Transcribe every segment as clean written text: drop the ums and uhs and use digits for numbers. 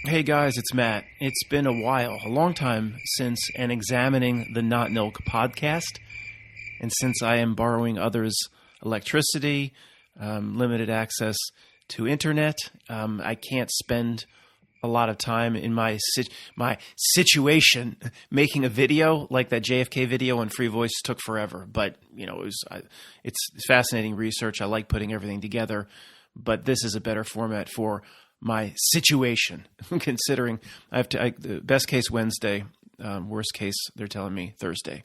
Hey guys, it's Matt. It's been a while, a long time since an examining the NotNilc podcast, and since I am borrowing others' electricity, limited access to internet, I can't spend a lot of time in my situation making a video like that JFK video on Free Voice took forever. But it's fascinating research. I like putting everything together, but this is a better format for my situation, considering I have to, best case Wednesday, worst case, they're telling me Thursday.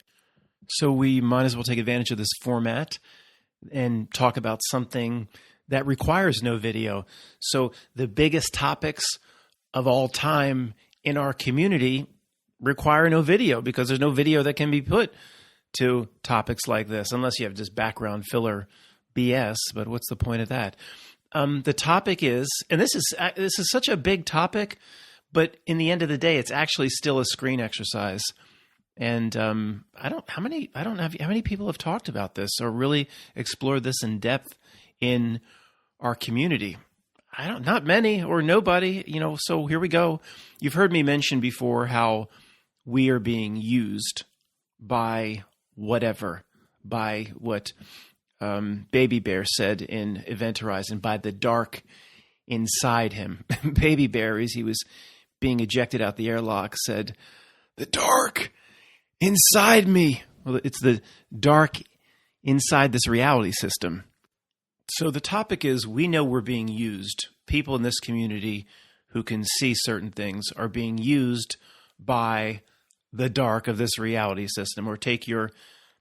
So we might as well take advantage of this format and talk about something that requires no video. So the biggest topics of all time in our community require no video because there's no video that can be put to topics like this, unless you have just background filler BS, but what's the point of that? The topic is, and this is such a big topic, but in the end of the day, it's actually still a screen exercise. And I don't know how many people have talked about this or really explored this in depth in our community. Not many or nobody, so here we go. You've heard me mention before how we are being used by whatever, by what Baby Bear said in Event Horizon, by the dark inside him. Baby Bear, as he was being ejected out the airlock, said, "The dark inside me." Well, it's the dark inside this reality system. So the topic is, we know we're being used. People in this community who can see certain things are being used by the dark of this reality system. Or take your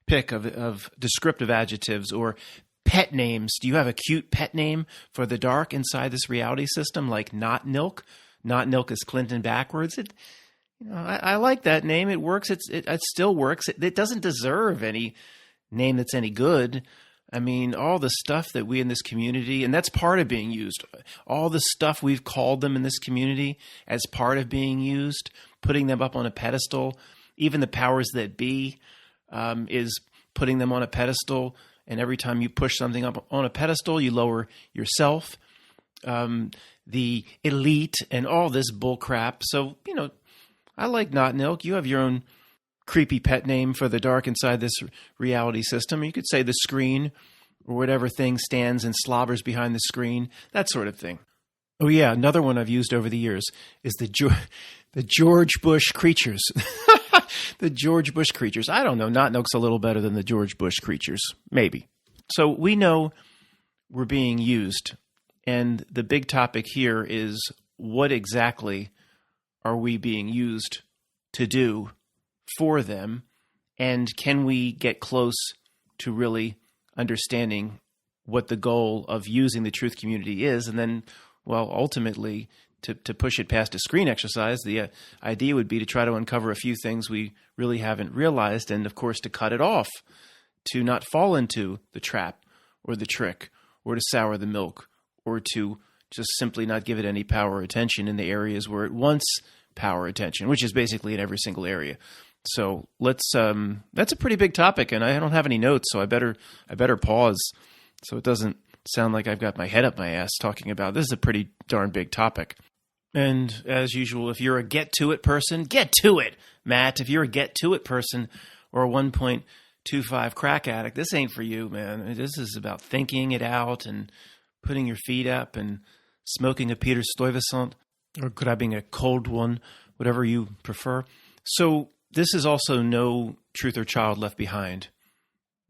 pick of descriptive adjectives or pet names. Do you have a cute pet name for the dark inside this reality system, like NotNilc? NotNilc is Clinton backwards. I like that name. It works. It still works. It doesn't deserve any name that's any good. I mean, all the stuff that we in this community, and that's part of being used, all the stuff we've called them in this community as part of being used, putting them up on a pedestal, even the powers that be, is putting them on a pedestal. And every time you push something up on a pedestal, you lower yourself, the elite, and all this bull crap. So, I like NotNilc. You have your own creepy pet name for the dark inside this reality system. You could say the screen, or whatever thing stands and slobbers behind the screen, that sort of thing. Oh yeah, another one I've used over the years is the George Bush creatures. The George Bush creatures. I don't know. NotNilc's a little better than the George Bush creatures. Maybe. So we know we're being used. And the big topic here is, what exactly are we being used to do for them? And can we get close to really understanding what the goal of using the truth community is? And then, well, ultimately, to push it past a screen exercise, the idea would be to try to uncover a few things we really haven't realized, and of course to cut it off, to not fall into the trap or the trick, or to sour the milk, or to just simply not give it any power or attention in the areas where it wants power attention, which is basically in every single area. So that's a pretty big topic, and I don't have any notes, so I better pause so it doesn't sound like I've got my head up my ass talking about this. Is a pretty darn big topic. And as usual, if you're a get-to-it person, get to it, Matt. If you're a get-to-it person or a 1.25 crack addict, this ain't for you, man. This is about thinking it out and putting your feet up and smoking a Peter Stuyvesant, or grabbing a cold one, whatever you prefer. So this is also no truth or child left behind.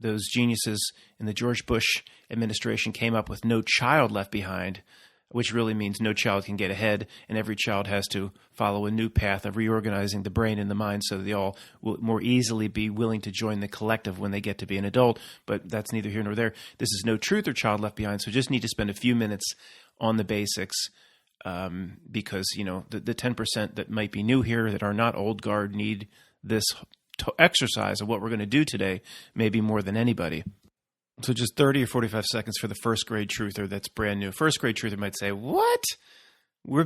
Those geniuses in the George Bush administration came up with no child left behind, which really means no child can get ahead, and every child has to follow a new path of reorganizing the brain and the mind so that they all will more easily be willing to join the collective when they get to be an adult. But that's neither here nor there. This is no truth or child left behind, so just need to spend a few minutes on the basics, because the 10% that might be new here that are not old guard need this exercise of what we're going to do today, maybe more than anybody. So just 30 or 45 seconds for the first grade truther that's brand new. First grade truther might say, "What? We're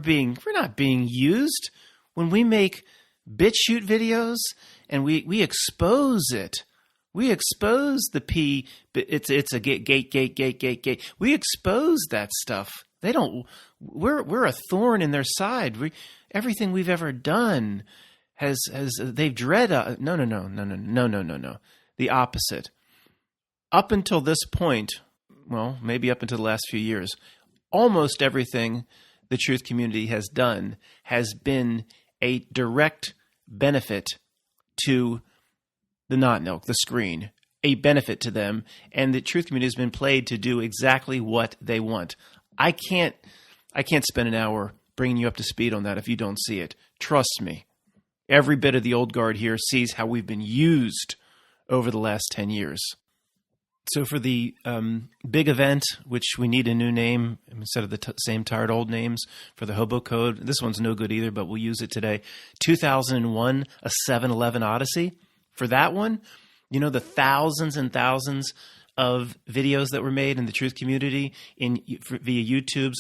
not being used when we make BitChute videos and we expose it. We expose the P. It's a gate. We expose that stuff They don't. We're a thorn in their side. Everything we've ever done has they've dread. No. The opposite. Up until this point, well, maybe up until the last few years, almost everything the truth community has done has been a direct benefit to the NotNilc, the screen, a benefit to them, and the truth community has been played to do exactly what they want. I can't spend an hour bringing you up to speed on that if you don't see it. Trust me. Every bit of the old guard here sees how we've been used over the last 10 years. So for the big event, which we need a new name instead of the same tired old names for the Hobo Code, this one's no good either, but we'll use it today. 2001, a 7-11 Odyssey. For that one, the thousands and thousands of videos that were made in the truth community via YouTube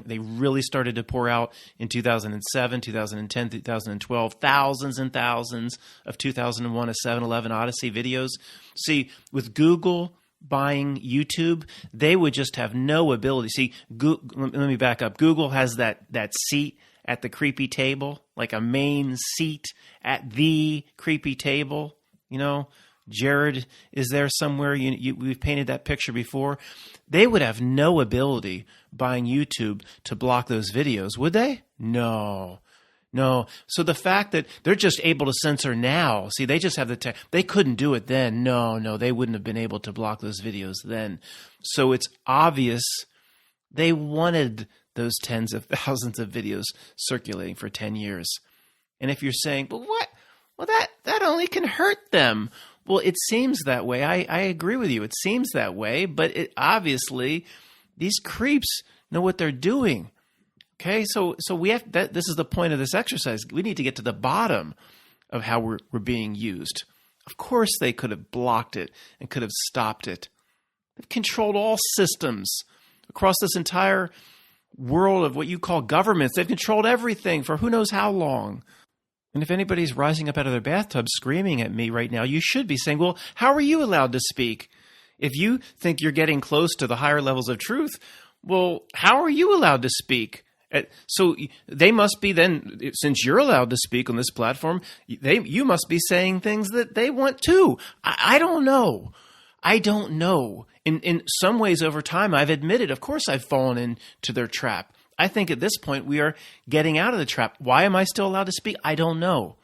they really started to pour out in 2007, 2010, 2012, thousands and thousands of 2001, a 7-11 Odyssey videos. See, with Google buying YouTube, they would just have no ability. See, let me back up. Google has that seat at the creepy table, like a main seat at the creepy table. Jared is there somewhere. We've painted that picture before. They would have no ability buying YouTube to block those videos, would they? No. So the fact that they're just able to censor now, see, they just have they couldn't do it then. No, they wouldn't have been able to block those videos then. So it's obvious they wanted those tens of thousands of videos circulating for 10 years. And if you're saying, but what? Well, that only can hurt them. Well, it seems that way. I agree with you. It seems that way, but obviously these creeps know what they're doing. Okay, so we have that. This is the point of this exercise. We need to get to the bottom of how we're being used. Of course, they could have blocked it and could have stopped it. They've controlled all systems across this entire world of what you call governments. They've controlled everything for who knows how long. And if anybody's rising up out of their bathtub screaming at me right now, you should be saying, well, how are you allowed to speak? If you think you're getting close to the higher levels of truth, well, how are you allowed to speak? So they must be then, since you're allowed to speak on this platform, you must be saying things that they want too. I don't know. In some ways over time, I've admitted, of course, I've fallen into their trap. I think at this point we are getting out of the trap. Why am I still allowed to speak? I don't know.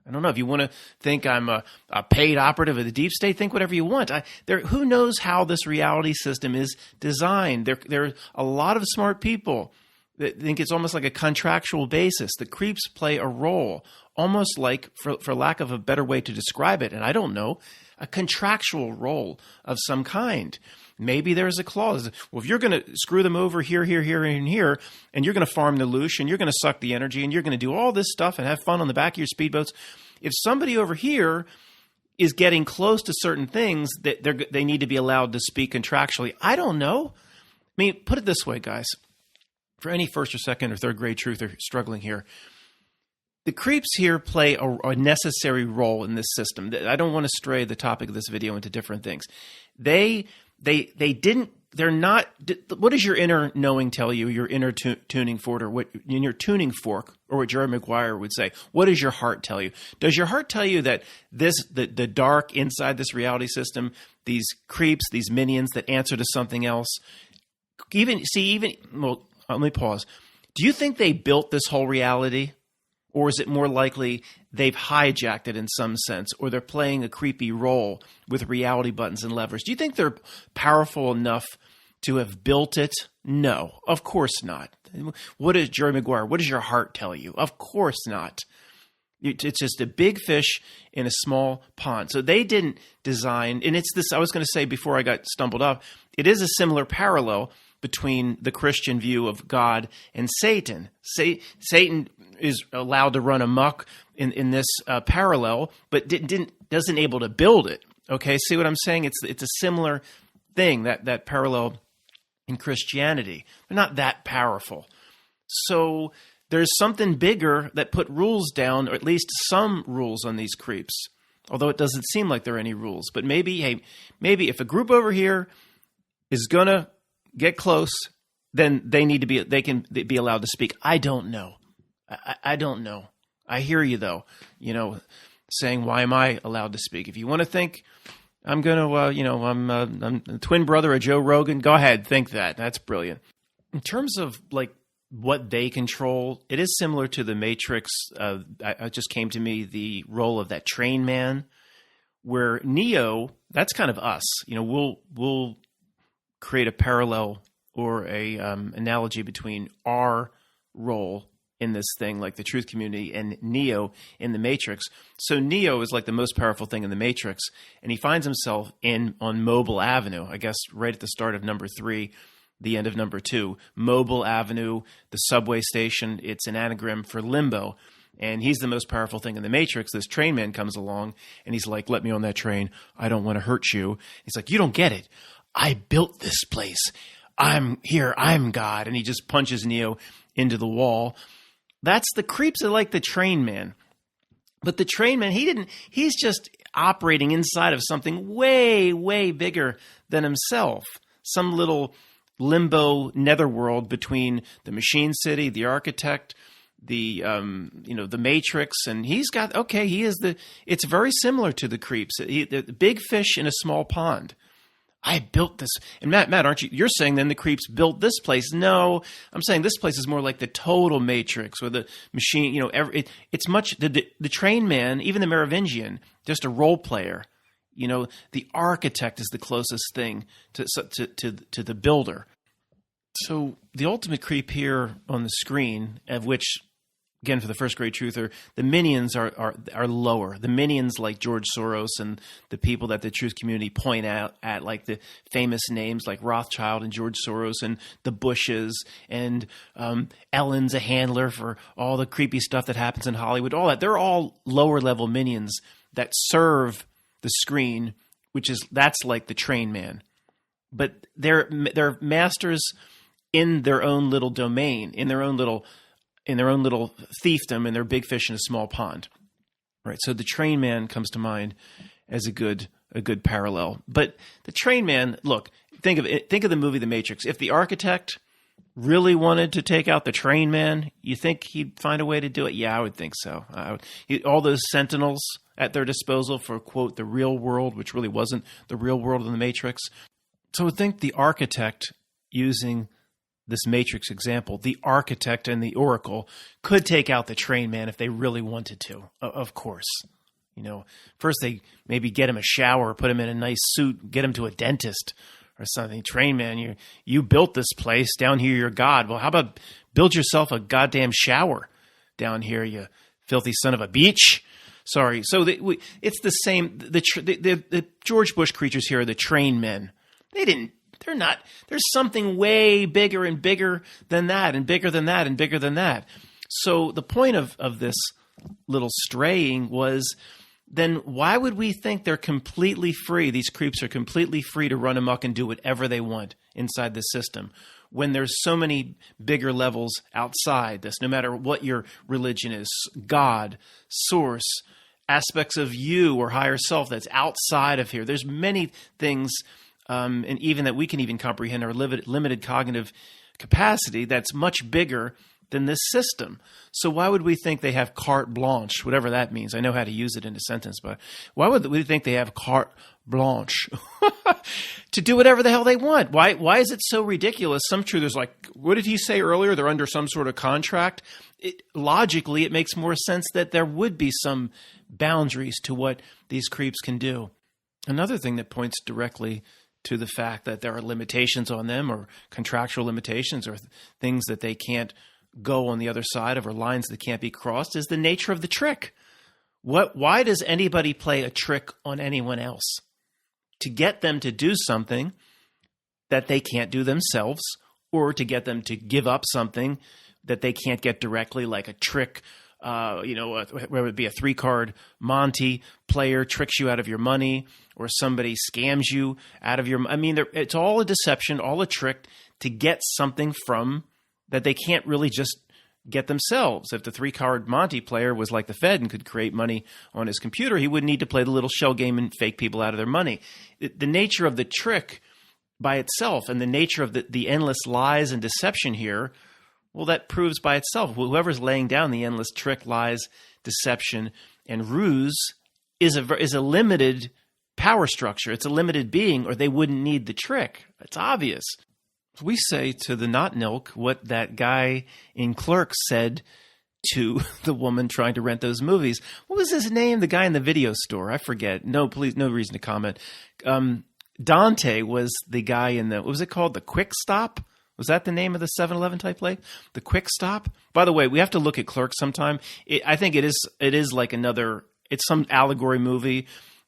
If you want to think I'm a paid operative of the deep state, think whatever you want. Who knows how this reality system is designed? There are a lot of smart people that think it's almost like a contractual basis. The creeps play a role, almost like, for lack of a better way to describe it, and I don't know, a contractual role of some kind. Maybe there's a clause. Well, if you're going to screw them over here, and here, and you're going to farm the loosh, and you're going to suck the energy, and you're going to do all this stuff and have fun on the back of your speedboats, if somebody over here is getting close to certain things, that they need to be allowed to speak contractually. I don't know. I mean, put it this way, guys. For any first or second or third grade truther struggling here, the creeps here play a necessary role in this system. I don't want to stray the topic of this video into different things. They're not. What does your inner knowing tell you? Your inner tuning fork, or what in your tuning fork, or what Jerry Maguire would say? What does your heart tell you? Does your heart tell you that the dark inside this reality system, these creeps, these minions that answer to something else? Well, let me pause. Do you think they built this whole reality? Or is it more likely they've hijacked it in some sense, or they're playing a creepy role with reality buttons and levers? Do you think they're powerful enough to have built it? No, of course not. What is Jerry Maguire? What does your heart tell you? Of course not. It's just a big fish in a small pond. So they didn't design, and it's this, I was going to say before I got stumbled up, it is a similar parallel between the Christian view of God and Satan. Satan is allowed to run amok in this parallel, but doesn't able to build it. Okay, see what I'm saying? It's a similar thing, that parallel in Christianity. They're not that powerful. So there's something bigger that put rules down, or at least some rules on these creeps. Although it doesn't seem like there are any rules. But maybe if a group over here is going to get close then they can be allowed to speak. I don't know. I don't know. I hear you though, saying, why am I allowed to speak? If you want to think I'm going to, I'm a twin brother of Joe Rogan, go ahead, think that. That's brilliant. In terms of like what they control, it is similar to the Matrix. It just came to me the role of that train man, where Neo, that's kind of us. We'll create a parallel or a analogy between our role in this thing, like the truth community, and Neo in the Matrix. So Neo is like the most powerful thing in the Matrix, and he finds himself on Mobile Avenue, I guess right at the start of number 3, the end of number 2. Mobile Avenue, the subway station, it's an anagram for limbo. And he's the most powerful thing in the Matrix. This train man comes along, and he's like, let me on that train. I don't want to hurt you. He's like, you don't get it. I built this place. I'm here. I'm God. And he just punches Neo into the wall. That's the creeps are like the train man. But the train man, he's just operating inside of something way, way bigger than himself. Some little limbo netherworld between the machine city, the architect, the Matrix, and it's very similar to the creeps. The big fish in a small pond. I built this. And Matt, aren't you? You're saying then the creeps built this place. No, I'm saying this place is more like the total Matrix, or the machine. It's much the train man, even the Merovingian, just a role player. The architect is the closest thing to the builder. So the ultimate creep here on the screen, of which, again, for the first grade truther, the minions are lower. The minions like George Soros and the people that the truth community point out at, like the famous names like Rothschild and George Soros and the Bushes and Ellen's a handler for all the creepy stuff that happens in Hollywood. All that, they're all lower level minions that serve the screen, that's like the train man. But they're masters in their own little domain, in their own little fiefdom, and they're big fish in a small pond, right? So the train man comes to mind as a good parallel. But the train man, look, think of the movie The Matrix. If the architect really wanted to take out the train man, you think he'd find a way to do it? Yeah, I would think so. All those sentinels at their disposal for, quote, the real world, which really wasn't the real world in The Matrix. So I would think the architect, using this Matrix example, the architect and the oracle could take out the train man if they really wanted to, of course. First they maybe get him a shower, put him in a nice suit, get him to a dentist or something. Train man, you built this place. Down here, you're God. Well, how about build yourself a goddamn shower down here, you filthy son of a beach? Sorry. So it's the same. The George Bush creatures here are the train men. They're not. There's something way bigger and bigger than that, and bigger than that, and bigger than that. So the point of this little straying was, then why would we think they're completely free? These creeps are completely free to run amok and do whatever they want inside the system, when there's so many bigger levels outside this, no matter what your religion is, God, source, aspects of you or higher self that's outside of here. There's many things, and even that we can even comprehend our limited cognitive capacity, that's much bigger than this system. So why would we think they have carte blanche, whatever that means? I know how to use it in a sentence, but why would we think they have carte blanche to do whatever the hell they want? Why is it so ridiculous? Some truthers like, what did he say earlier? They're under some sort of contract. Logically, it makes more sense that there would be some boundaries to what these creeps can do. Another thing that points directly to the fact that there are limitations on them, or contractual limitations, or things that they can't go on the other side of, or lines that can't be crossed, is the nature of the trick. Why does anybody play a trick on anyone else? To get them to do something that they can't do themselves, or to get them to give up something that they can't get directly, like a trick. Where it would be a 3-card Monty player tricks you out of your money, or somebody scams you out of your. I mean, it's all a deception, all a trick to get something from that they can't really just get themselves. If the 3-card Monty player was like the Fed and could create money on his computer, he wouldn't need to play the little shell game and fake people out of their money. The nature of the trick by itself. And the nature of the endless lies and deception here, well, that proves by itself. Whoever's laying down the endless trick, lies, deception, and ruse is a limited power structure. It's a limited being, or they wouldn't need the trick. It's obvious. We say to the NotNilc what that guy in Clerks said to the woman trying to rent those movies. What was his name? The guy in the video store. I forget. No, please, no reason to comment. Dante was the guy in what was it called? The Quick Stop? Was that the name of the 7-Eleven type place? The Quick Stop? By the way, we have to look at Clerks sometime. I think it is like it's some allegory movie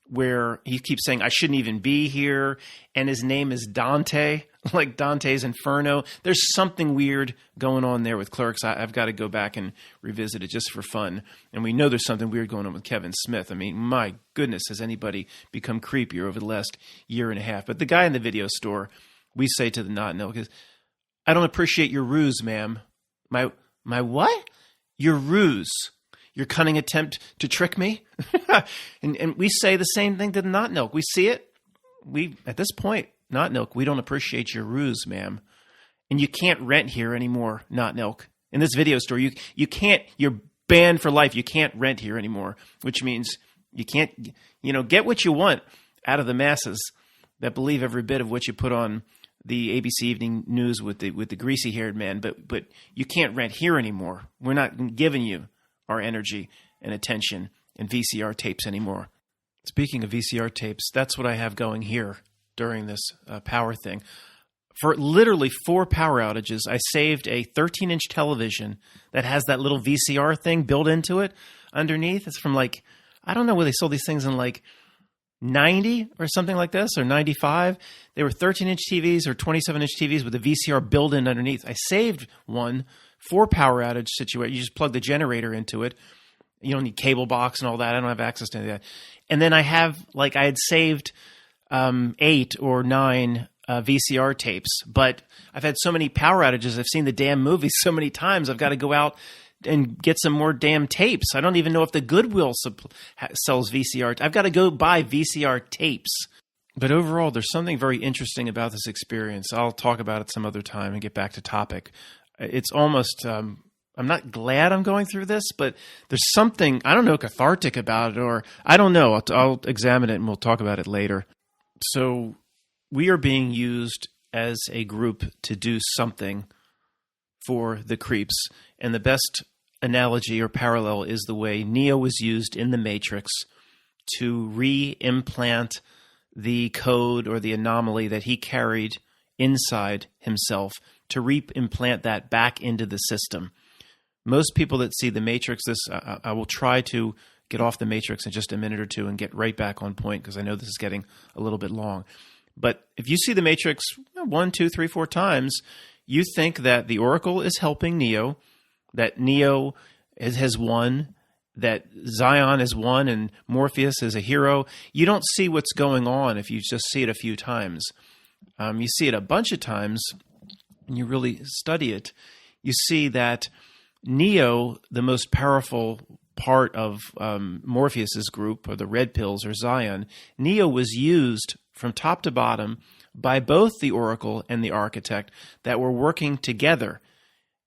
where he keeps saying, I shouldn't even be here, and his name is Dante, like Dante's Inferno. There's something weird going on there with Clerks. I've got to go back and revisit it just for fun. And we know there's something weird going on with Kevin Smith. I mean, my goodness, has anybody become creepier over the last year and a half? But the guy in the video store, we say to the NotNilc, is, I don't appreciate your ruse, ma'am. My what? Your ruse. Your cunning attempt to trick me? and we say the same thing to the NotNilc. We see it. At this point, NotNilc, we don't appreciate your ruse, ma'am. And you can't rent here anymore, NotNilc. In this video store, you can't, you're banned for life. You can't rent here anymore, which means you can't, get what you want out of the masses that believe every bit of what you put on the ABC Evening News with the greasy-haired man. But you can't rent here anymore. We're not giving you our energy and attention and VCR tapes anymore. Speaking of VCR tapes, that's what I have going here during this power thing. For literally 4 power outages, I saved a 13-inch television that has that little VCR thing built into it underneath. It's from I don't know where they sold these things in 90 or something like this, or 95. They were 13-inch TVs or 27-inch TVs with a VCR built in underneath. I saved one for power outage situation. You just plug the generator into it. You don't need cable box and all that. I don't have access to any of that. And then I have, I had saved 8 or 9 VCR tapes, but I've had so many power outages. I've seen the damn movie so many times. I've got to go out and get some more damn tapes. I don't even know if the Goodwill sells VCR. I've got to go buy VCR tapes. But overall, there's something very interesting about this experience. I'll talk about it some other time and get back to topic. It's almost, I'm not glad I'm going through this, but there's something, I don't know, cathartic about it, or I don't know. I'll examine it and we'll talk about it later. So we are being used as a group to do something for the creeps. And the best analogy or parallel is the way Neo was used in the Matrix to re-implant the code or the anomaly that he carried inside himself, to re-implant that back into the system. Most people that see the Matrix, I will try to get off the Matrix in just a minute or two and get right back on point, because I know this is getting a little bit long. But if you see the Matrix 1, 2, 3, 4 times, you think that the Oracle is helping Neo, that Neo has won, that Zion has won, and Morpheus is a hero. You don't see what's going on if you just see it a few times. You see it a bunch of times, and you really study it. You see that Neo, the most powerful part of Morpheus's group, or the Red Pills, or Zion, Neo was used from top to bottom by both the Oracle and the Architect that were working together.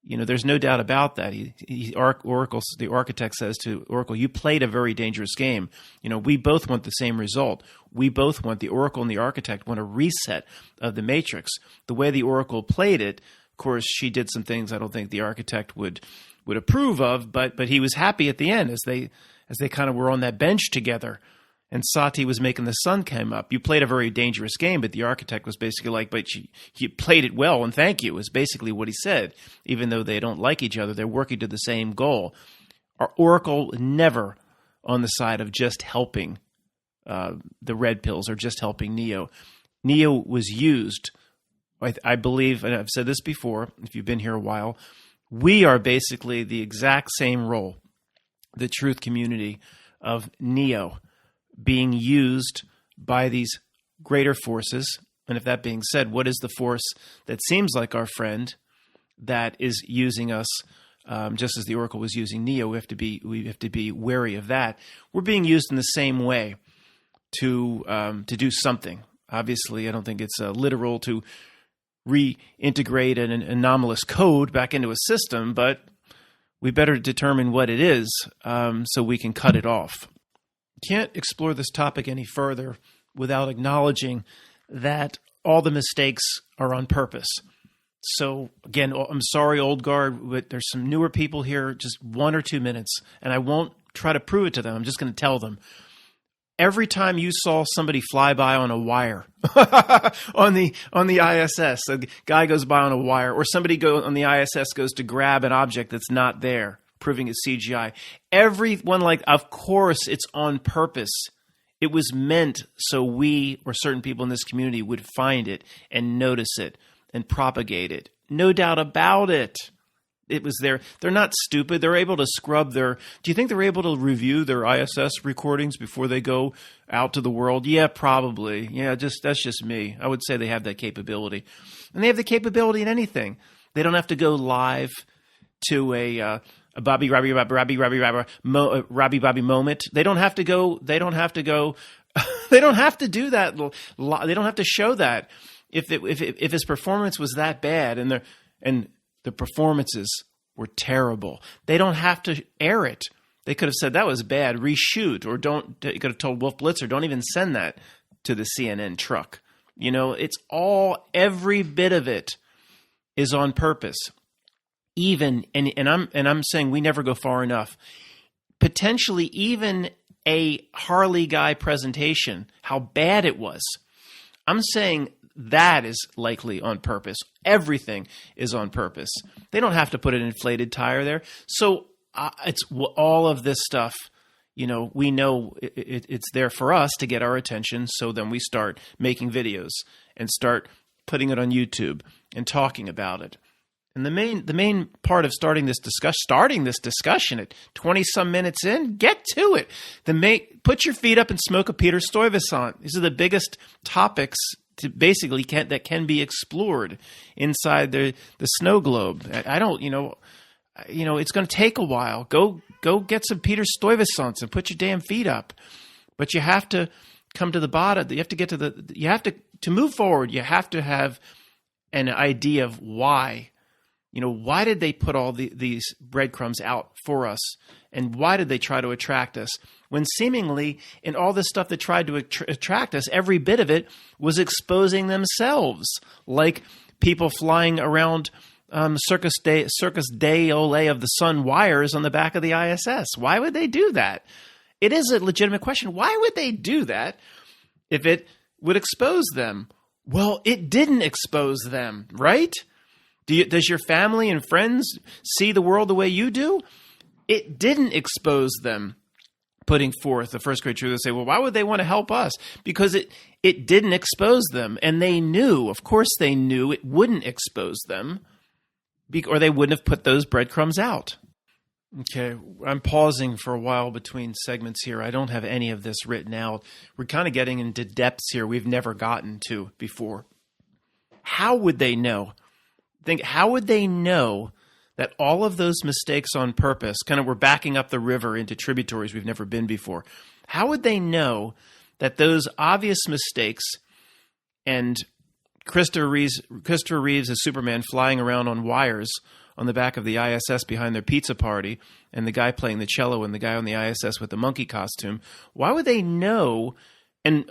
There's no doubt about that. The Architect says to Oracle, you played a very dangerous game. We both want the same result. We both want, the Oracle and the Architect want a reset of the Matrix. The way the Oracle played it, of course, she did some things I don't think the Architect would approve of, but he was happy at the end as they kind of were on that bench together. And Sati was making the sun come up. You played a very dangerous game, but the Architect was basically like, but you played it well, and thank you, is basically what he said. Even though they don't like each other, they're working to the same goal. Our Oracle never on the side of just helping the Red Pills or just helping Neo. Neo was used, I believe, and I've said this before, if you've been here a while, we are basically the exact same role, the truth community of Neo, being used by these greater forces. And if that being said, what is the force that seems like our friend that is using us, just as the Oracle was using Neo? We have to be wary of that. We're being used in the same way to do something. Obviously, I don't think it's literal to reintegrate an anomalous code back into a system, but we better determine what it is so we can cut it off. Can't explore this topic any further without acknowledging that all the mistakes are on purpose. So again, I'm sorry, old guard, but there's some newer people here, just 1 or 2 minutes, and I won't try to prove it to them. I'm just going to tell them. Every time you saw somebody fly by on a wire on the ISS, a guy goes by on a wire, or somebody on the ISS goes to grab an object that's not there, proving it's CGI. Everyone, of course, it's on purpose. It was meant so we or certain people in this community would find it and notice it and propagate it. No doubt about it. It was there. They're not stupid. They're able to scrub their... Do you think they're able to review their ISS recordings before they go out to the world? Yeah, probably. Yeah, that's just me. I would say they have that capability. And they have the capability in anything. They don't have to go live to a Bobby Robbie moment. They don't have to go. They don't have to go. They don't have to do that. They don't have to show that. If his performance was that bad and the performances were terrible, they don't have to air it. They could have said that was bad, reshoot, or don't. You could have told Wolf Blitzer, don't even send that to the CNN truck. It's every bit of it is on purpose. Even and I'm saying we never go far enough. Potentially even a Harley guy presentation, how bad it was. I'm saying that is likely on purpose. Everything is on purpose. They don't have to put an inflated tire there. So it's all of this stuff. We know it's there for us to get our attention. So then we start making videos and start putting it on YouTube and talking about it. And the main part of starting this discussion at 20 some minutes in, get to it. Put your feet up and smoke a Peter Stuyvesant. These are the biggest topics that can be explored inside the snow globe. I don't, it's going to take a while. Go get some Peter Stuyvesants and put your damn feet up. But you have to come to the bottom. You have to get to move forward. You have to have an idea of why. Why did they put all these breadcrumbs out for us? And why did they try to attract us? When seemingly in all this stuff that tried to attract us, every bit of it was exposing themselves, like people flying around Circus Day Ole of the Sun wires on the back of the ISS. Why would they do that? It is a legitimate question. Why would they do that if it would expose them? Well, it didn't expose them, right? Does your family and friends see the world the way you do? It didn't expose them. Putting forth the first grade truth, they say, well, why would they want to help us? Because it didn't expose them. And they knew, of course they knew it wouldn't expose them, or they wouldn't have put those breadcrumbs out. Okay, I'm pausing for a while between segments here. I don't have any of this written out. We're kind of getting into depths here we've never gotten to before. How would they know? How would they know that all of those mistakes on purpose, we're backing up the river into tributaries we've never been before? How would they know that those obvious mistakes and Christopher Reeves as Superman flying around on wires on the back of the ISS behind their pizza party and the guy playing the cello and the guy on the ISS with the monkey costume, why would they know, and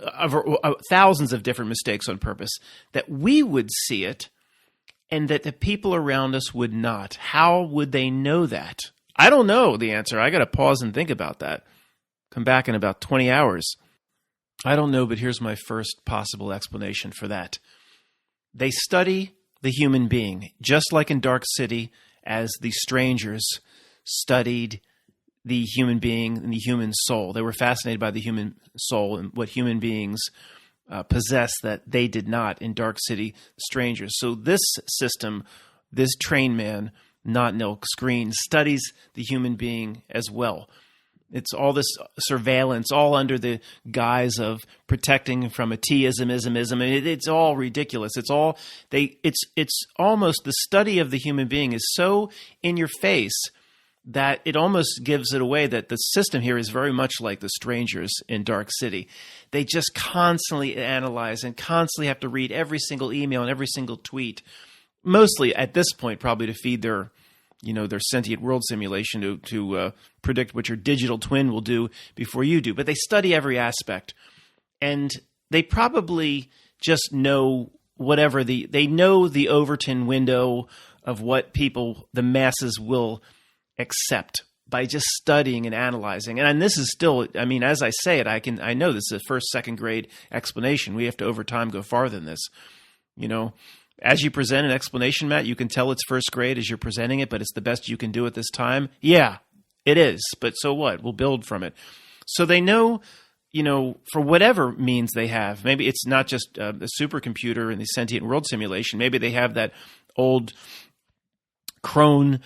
thousands of different mistakes on purpose, that we would see it and that the people around us would not? How would they know that? I don't know the answer. I got to pause and think about that. Come back in about 20 hours. I don't know, but here's my first possible explanation for that. They study the human being, just like in Dark City, as the strangers studied the human being and the human soul. They were fascinated by the human soul and what human beings possess that they did not in Dark City Strangers. So this system, this train man, NotNilc screen, studies the human being as well. It's all this surveillance, all under the guise of protecting from a T-ism. It's all ridiculous. It's almost the study of the human being is so in your face that it almost gives it away that the system here is very much like the strangers in Dark City. They just constantly analyze and constantly have to read every single email and every single tweet, mostly at this point probably to feed their sentient world simulation to predict what your digital twin will do before you do. But they study every aspect, and they probably just know they know the Overton window of what the masses will accept by just studying and analyzing. And this is still, as I say it, I know this is a first, second grade explanation. We have to over time go farther than this. As you present an explanation, Matt, you can tell it's first grade as you're presenting it, but it's the best you can do at this time. Yeah, it is. But so what? We'll build from it. So they know, for whatever means they have, maybe it's not just a supercomputer in the sentient world simulation. Maybe they have that old crone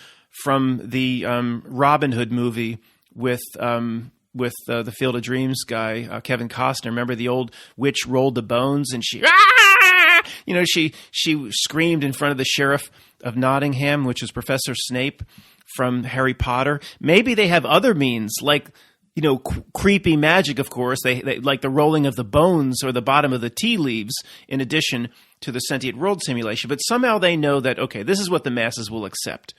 from the Robin Hood movie with the Field of Dreams guy, Kevin Costner. Remember the old witch rolled the bones and she screamed in front of the sheriff of Nottingham, which was Professor Snape from Harry Potter. Maybe they have other means, like creepy magic. Of course, they like the rolling of the bones or the bottom of the tea leaves, in addition to the sentient world simulation. But somehow they know that this is what the masses will accept.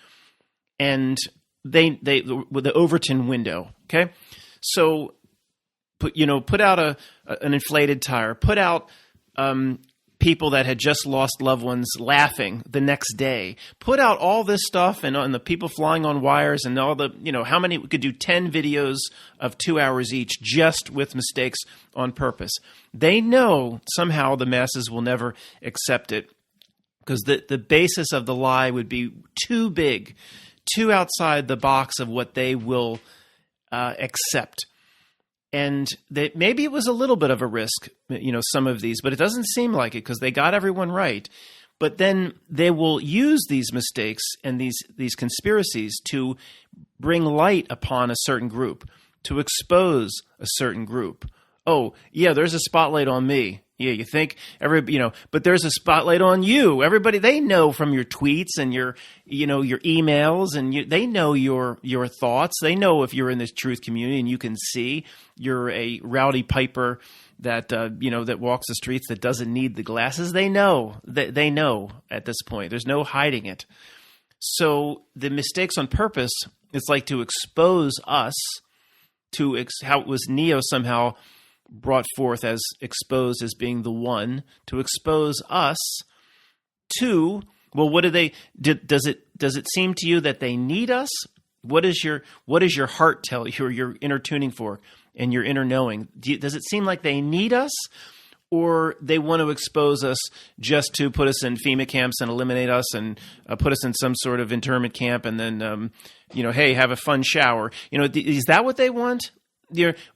And with the Overton window, okay? So put out an inflated tire, put out people that had just lost loved ones laughing the next day, put out all this stuff and the people flying on wires and all the, how many, we could do 10 videos of 2 hours each just with mistakes on purpose. They know somehow the masses will never accept it because the basis of the lie would be too big, too outside the box of what they will accept. And maybe it was a little bit of a risk, some of these, but it doesn't seem like it because they got everyone right. But then they will use these mistakes and these conspiracies to bring light upon a certain group, to expose a certain group. Oh, yeah, there's a spotlight on me. Yeah, you think but there's a spotlight on you. Everybody, they know from your tweets and your emails, and they know your thoughts. They know if you're in this truth community, and you can see you're a rowdy piper that that walks the streets that doesn't need the glasses. They know they know at this point. There's no hiding it. So the mistakes on purpose, it's like to expose us to how it was Neo somehow brought forth as exposed as being the one, to expose us to, well, what does it seem to you that they need us? What does your heart tell you, or your inner tuning fork and your inner knowing? Does it seem like they need us, or they want to expose us just to put us in FEMA camps and eliminate us and put us in some sort of internment camp and then hey, have a fun shower? Is that what they want?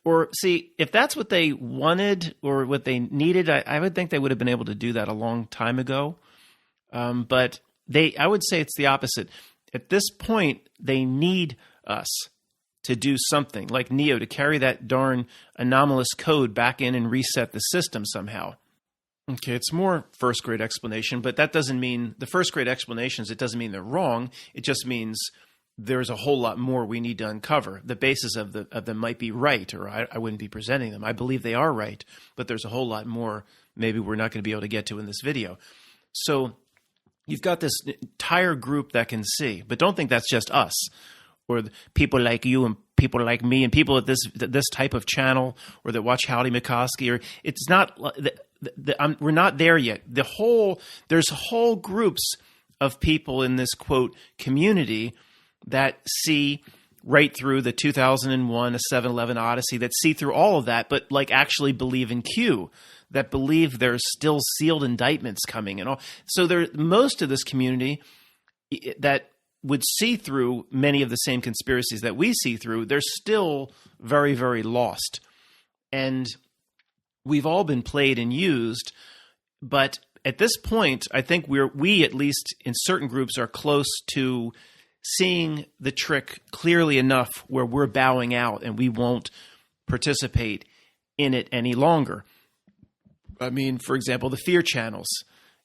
Or see, if that's what they wanted or what they needed, I would think they would have been able to do that a long time ago. But I would say it's the opposite. At this point, they need us to do something, like Neo, to carry that darn anomalous code back in and reset the system somehow. Okay, it's more first grade explanation, but that doesn't mean the first grade explanations, it doesn't mean they're wrong. It just means there's a whole lot more we need to uncover. The basis of them might be right, or I wouldn't be presenting them. I believe they are right, but there's a whole lot more maybe we're not going to be able to get to in this video. So you've got this entire group that can see, but don't think that's just us or people like you and people like me and people at this type of channel or that watch Howdy McCoskey. Or it's not. We're not there yet. There's whole groups of people in this quote community that see right through the 2001, a 7/11 Odyssey, that see through all of that, but like actually believe in Q, that believe there's still sealed indictments coming and all. So most of this community that would see through many of the same conspiracies that we see through, they're still very, very lost. And we've all been played and used, but at this point, I think we at least in certain groups are close to seeing the trick clearly enough where we're bowing out and we won't participate in it any longer. I mean, for example, the fear channels.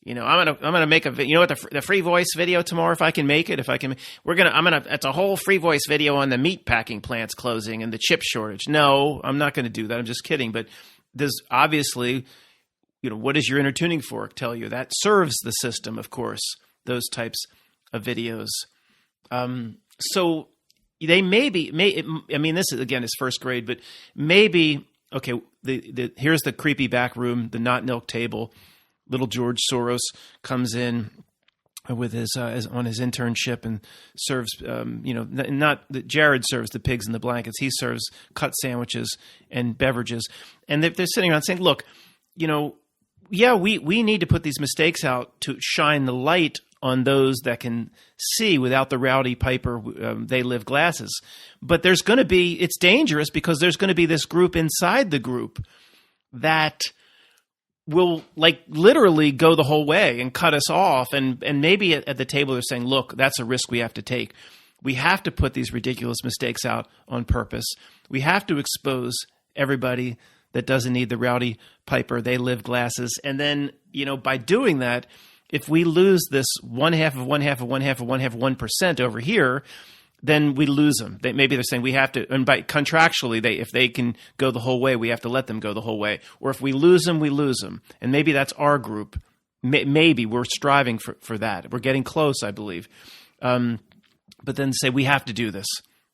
I'm gonna make the free voice video tomorrow if I can make it. It's a whole free voice video on the meat packing plants closing and the chip shortage. No, I'm not going to do that. I'm just kidding. But there's obviously, what does your inner tuning fork tell you? That serves the system, of course, those types of videos. So they this is, again, is first grade, but maybe, okay, here's the creepy back room, the NotNilc table. Little George Soros comes in with his on his internship and serves, not that Jared serves the pigs in the blankets. He serves cut sandwiches and beverages. And they're sitting around saying, look, we need to put these mistakes out to shine the light on those that can see without the Rowdy Piper they live glasses. But it's dangerous because there's going to be this group inside the group that will literally go the whole way and cut us off. And maybe at the table they're saying, look, that's a risk we have to take. We have to put these ridiculous mistakes out on purpose. We have to expose everybody that doesn't need the Rowdy Piper they live glasses. And then, by doing that, if we lose this 1% over here, then we lose them. Maybe they're saying we have to, and by contractually, if they can go the whole way, we have to let them go the whole way. Or if we lose them, we lose them. And maybe that's our group. Maybe we're striving for that. We're getting close, I believe. But then say we have to do this.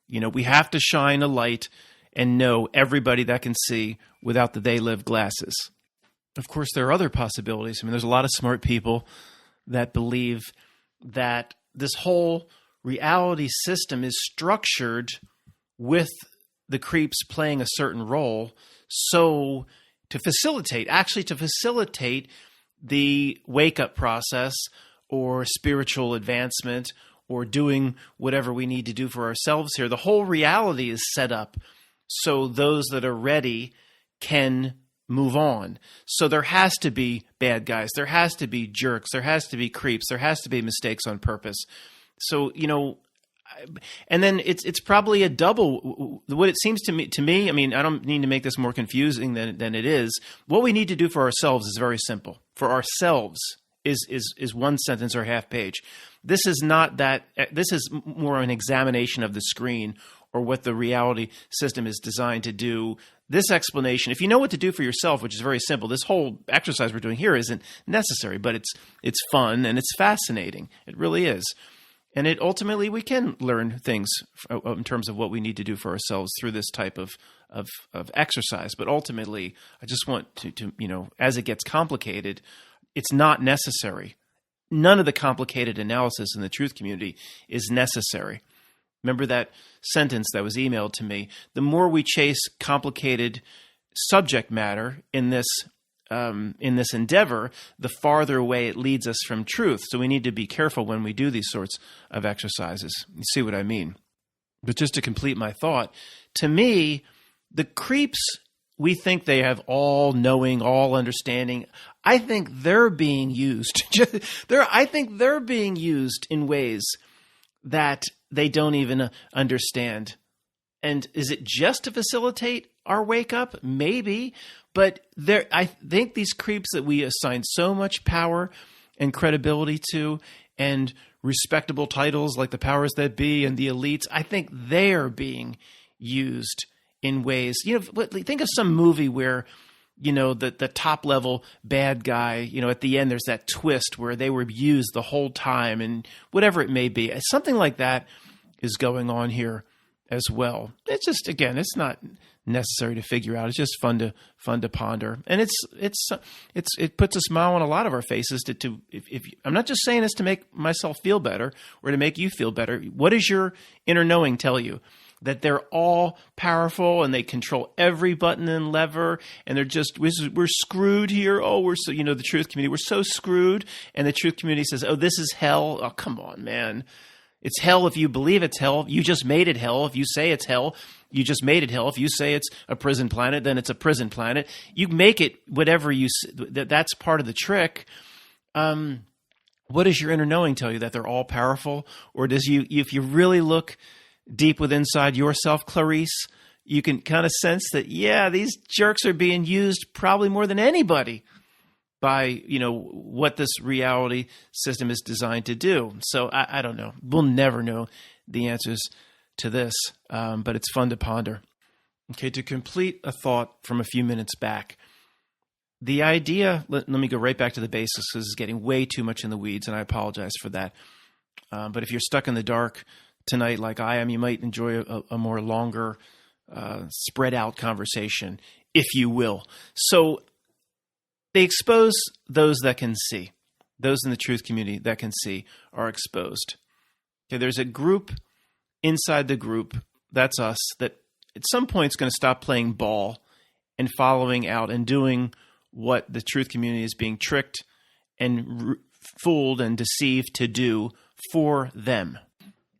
We have to shine a light and know everybody that can see without the they live glasses. Of course, there are other possibilities. There's a lot of smart people that believe that this whole reality system is structured with the creeps playing a certain role. So to facilitate the wake-up process or spiritual advancement or doing whatever we need to do for ourselves here, the whole reality is set up so those that are ready can move on. So there has to be bad guys. There has to be jerks. There has to be creeps. There has to be mistakes on purpose. So, and then it's probably a double. What it seems to me, I don't need to make this more confusing than it is. What we need to do for ourselves is very simple. For ourselves is one sentence or half page. This is not that. This is more an examination of the screen or what the reality system is designed to do. This explanation, if you know what to do for yourself, which is very simple, this whole exercise we're doing here isn't necessary, but it's fun and it's fascinating. It really is. And ultimately we can learn things in terms of what we need to do for ourselves through this type of exercise. But ultimately, I just want to as it gets complicated, it's not necessary. None of the complicated analysis in the truth community is necessary. Remember that sentence that was emailed to me? The more we chase complicated subject matter in this endeavor, the farther away it leads us from truth. So we need to be careful when we do these sorts of exercises. You see what I mean? But just to complete my thought, to me, the creeps, we think they have all knowing, all understanding. I think they're being used. I think they're being used in ways that they don't even understand. And is it just to facilitate our wake up? Maybe. But I think these creeps that we assign so much power and credibility to and respectable titles like the powers that be and the elites, I think they're being used in ways, think of some movie where, the top level bad guy, at the end, there's that twist where they were used the whole time and whatever it may be. Something like that is going on here as well. It's just, again, it's not necessary to figure out. It's just fun to ponder. And it puts a smile on a lot of our faces if I'm not just saying this to make myself feel better or to make you feel better. What does your inner knowing tell you? That they're all powerful and they control every button and lever, and we're screwed here. Oh, we're so, the truth community, we're so screwed. And the truth community says, oh, this is hell. Oh, come on, man. It's hell if you believe it's hell. You just made it hell. If you say it's hell, you just made it hell. If you say it's a prison planet, then it's a prison planet. You make it whatever that's part of the trick. What does your inner knowing tell you? That they're all powerful? Or if you really look deep within inside yourself, Clarice, you can kind of sense that, these jerks are being used probably more than anybody by, what this reality system is designed to do. So I don't know. We'll never know the answers to this, but it's fun to ponder. Okay, to complete a thought from a few minutes back, the idea, let me go right back to the basics because it's getting way too much in the weeds, and I apologize for that. But if you're stuck in the dark tonight like I am, you might enjoy a more longer, spread out conversation, if you will. So they expose those that can see. Those in the truth community that can see are exposed. Okay, there's a group inside the group, that's us, that at some point is going to stop playing ball and following out and doing what the truth community is being tricked and fooled and deceived to do for them.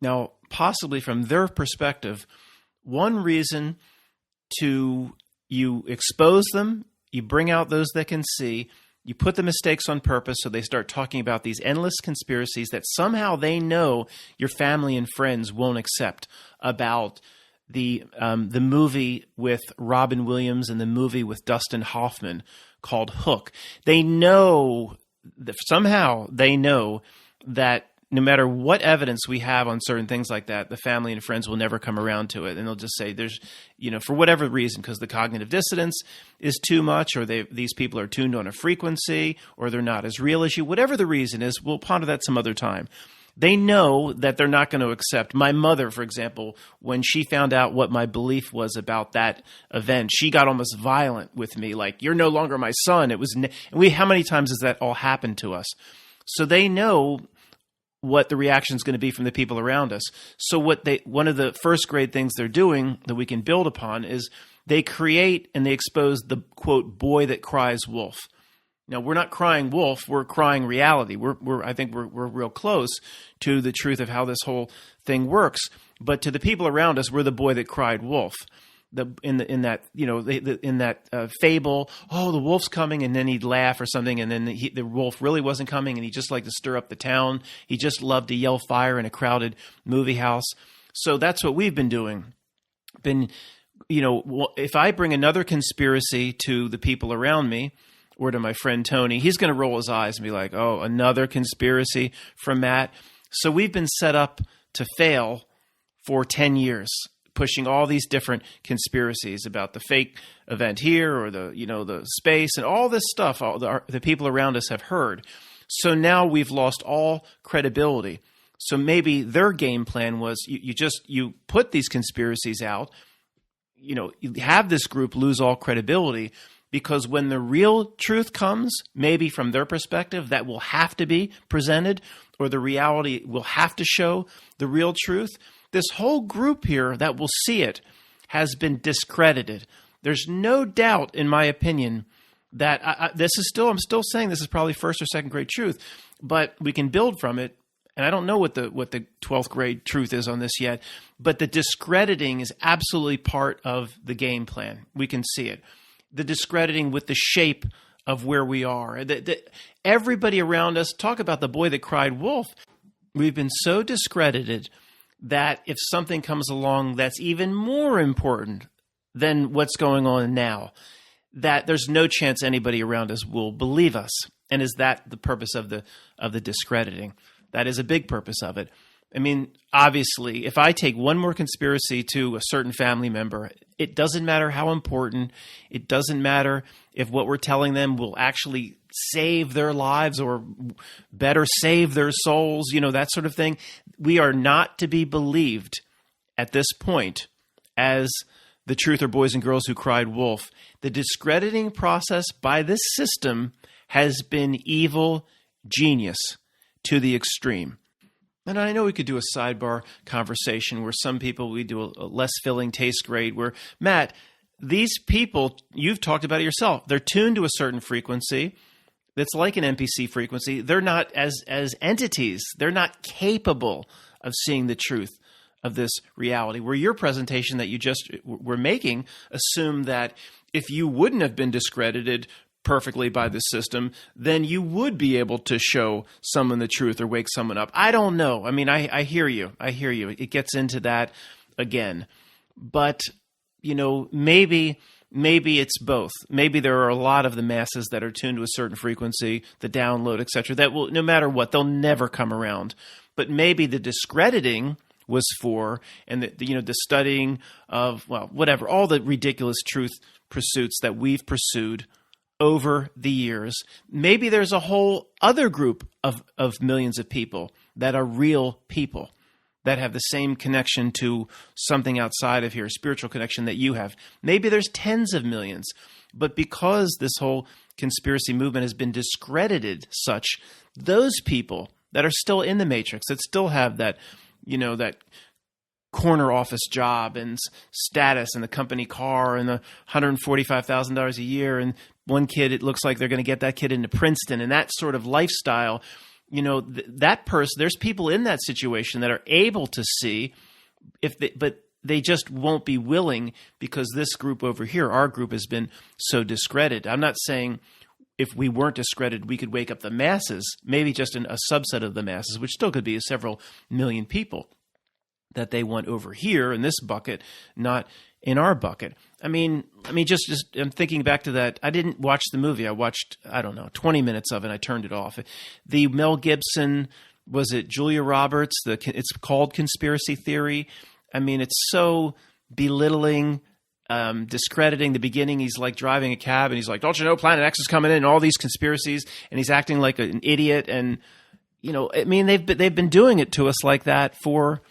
Now, possibly from their perspective, one reason you expose them, you bring out those that can see, you put the mistakes on purpose so they start talking about these endless conspiracies that somehow they know your family and friends won't accept, about the movie with Robin Williams and the movie with Dustin Hoffman called Hook. They know that somehow they know that no matter what evidence we have on certain things like that, the family and friends will never come around to it. And they'll just say there's, for whatever reason, because the cognitive dissonance is too much, or these people are tuned on a frequency, or they're not as real as you. Whatever the reason is, we'll ponder that some other time. They know that they're not going to accept. My mother, for example, when she found out what my belief was about that event, she got almost violent with me, like, you're no longer my son. It was, how many times has that all happened to us? So they know what the reaction is going to be from the people around us. So one of the first grade things they're doing that we can build upon is they create and they expose the, quote, boy that cries wolf. Now, we're not crying wolf, we're crying reality. I think we're real close to the truth of how this whole thing works. But to the people around us, we're the boy that cried wolf. In that fable, oh, the wolf's coming, and then he'd laugh or something, and then the wolf really wasn't coming, and he just liked to stir up the town. He just loved to yell fire in a crowded movie house. So that's what we've been doing. If I bring another conspiracy to the people around me, or to my friend Tony, he's going to roll his eyes and be like, oh, another conspiracy from Matt. So we've been set up to fail for 10 years, pushing all these different conspiracies about the fake event here, or the space, and all this stuff the people around us have heard. So now we've lost all credibility. So maybe their game plan was you put these conspiracies out, you have this group lose all credibility, because when the real truth comes, maybe from their perspective, that will have to be presented, or the reality will have to show the real truth. This whole group here that will see it has been discredited. There's no doubt, in my opinion, that I'm still saying this is probably first or second grade truth, but we can build from it. And I don't know what the 12th grade truth is on this yet, but the discrediting is absolutely part of the game plan. We can see it. The discrediting with the shape of where we are. Everybody around us, talk about the boy that cried wolf. We've been so discredited that if something comes along that's even more important than what's going on now, that there's no chance anybody around us will believe us. And is that the purpose of the discrediting? That is a big purpose of it. I mean, obviously, if I take one more conspiracy to a certain family member, it doesn't matter how important. It doesn't matter if what we're telling them will actually save their lives or better save their souls, that sort of thing. We are not to be believed at this point as the truth or boys and girls who cried wolf. The discrediting process by this system has been evil genius to the extreme. And I know we could do a sidebar conversation where some people, we do a less filling taste grade where, Matt, these people, you've talked about it yourself, they're tuned to a certain frequency that's like an NPC frequency. They're not, as entities, they're not capable of seeing the truth of this reality. Where your presentation that you just were making assumed that if you wouldn't have been discredited perfectly by the system, then you would be able to show someone the truth or wake someone up. I don't know. I mean, I hear you. I hear you. It gets into that again. But, maybe maybe it's both. Maybe there are a lot of the masses that are tuned to a certain frequency, the download, etc., that will, no matter what, they'll never come around. But maybe the discrediting was for, and the studying of, well, whatever, all the ridiculous truth pursuits that we've pursued over the years. Maybe there's a whole other group of millions of people that are real people that have the same connection to something outside of here, spiritual connection that you have. Maybe there's tens of millions. But because this whole conspiracy movement has been discredited such, those people that are still in the matrix, that still have that, that corner office job and status and the company car and the $145,000 a year, and one kid, it looks like they're going to get that kid into Princeton, and that sort of lifestyle, that person, there's people in that situation that are able to see but they just won't be willing, because this group over here, our group, has been so discredited. I'm not saying if we weren't discredited, we could wake up the masses, maybe just a subset of the masses, which still could be several million people that they want over here in this bucket, not in our bucket. I mean, just I'm thinking back to that. I didn't watch the movie. I watched, 20 minutes of it. I turned it off. The Mel Gibson, was it Julia Roberts? It's called Conspiracy Theory. I mean, it's so belittling, discrediting. The beginning, he's like driving a cab and he's like, "Don't you know Planet X is coming in?" And all these conspiracies, and he's acting like an idiot. And they've been doing it to us like that for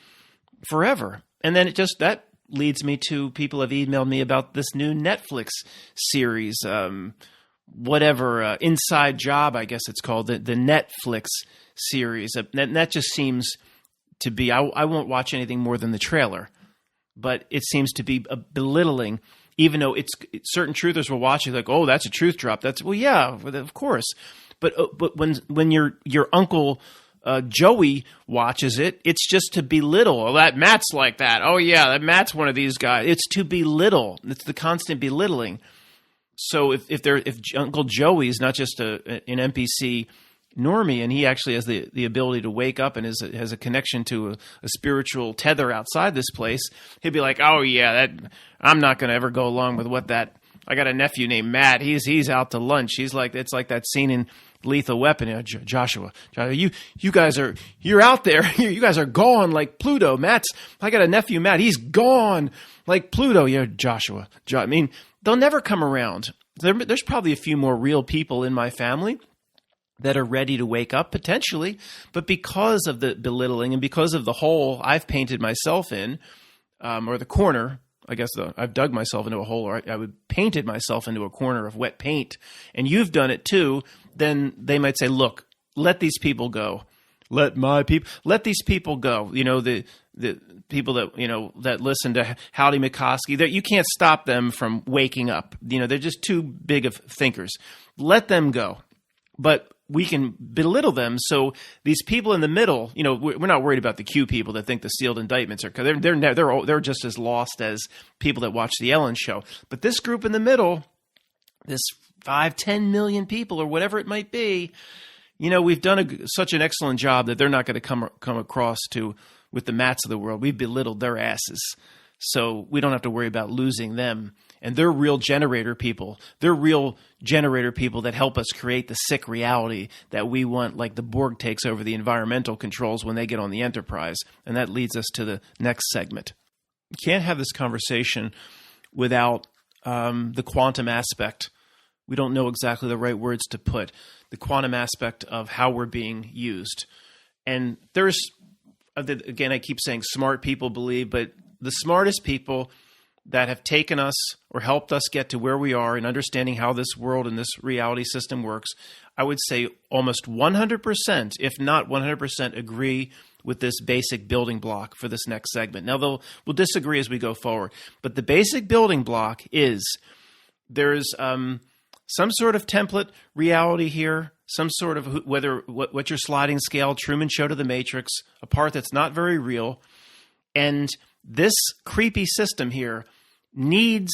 forever. And then that leads me to, people have emailed me about this new Netflix series, Inside Job, I guess it's called, the Netflix series. And that just seems to be, I won't watch anything more than the trailer, but it seems to be a belittling, even though it's certain truthers will watch it like, "Oh, that's a truth drop." Well, yeah, of course. But when your uncle Joey watches it, it's just to belittle. "Oh, that Matt's like that. Oh yeah, that Matt's one of these guys." It's to belittle. It's the constant belittling. So if Uncle Joey is not just an NPC normie, and he actually has the ability to wake up and has a connection to a spiritual tether outside this place, he'd be like, "Oh yeah, I'm not going to ever go along with what that. I got a nephew named Matt. He's out to lunch. It's like that scene in Lethal Weapon. Joshua, you guys you're out there. You guys are gone like Pluto. I got a nephew, Matt. He's gone like Pluto. Yeah, Joshua. I mean, they'll never come around. There's probably a few more real people in my family that are ready to wake up, potentially, but because of the belittling and because of the hole I've painted myself in, or the corner, I guess I've dug myself into a hole, or I would painted myself into a corner of wet paint, and you've done it too, then they might say, "Look, let these people go. Let these people go." The people that, that listen to Howdy McCoskey, that you can't stop them from waking up. They're just too big of thinkers. Let them go. But we can belittle them. So these people in the middle, we're not worried about the Q people that think the sealed indictments are, because they're just as lost as people that watch the Ellen Show. But this group in the middle, this 5-10 million people or whatever it might be, we've done such an excellent job that they're not going to come across with the Matts of the world. We've belittled their asses. So we don't have to worry about losing them. And they're real generator people. They're real generator people that help us create the sick reality that we want, like the Borg takes over the environmental controls when they get on the Enterprise. And that leads us to the next segment. You can't have this conversation without the quantum aspect. We don't know exactly the right words to put. The quantum aspect of how we're being used. And there's, again, I keep saying smart people believe, but the smartest people that have taken us or helped us get to where we are in understanding how this world and this reality system works, I would say almost 100%, if not 100%, agree with this basic building block for this next segment. Now, we'll disagree as we go forward, but the basic building block is there's some sort of template reality here, some sort of what's your sliding scale, Truman Show to the Matrix, a part that's not very real, and this creepy system here needs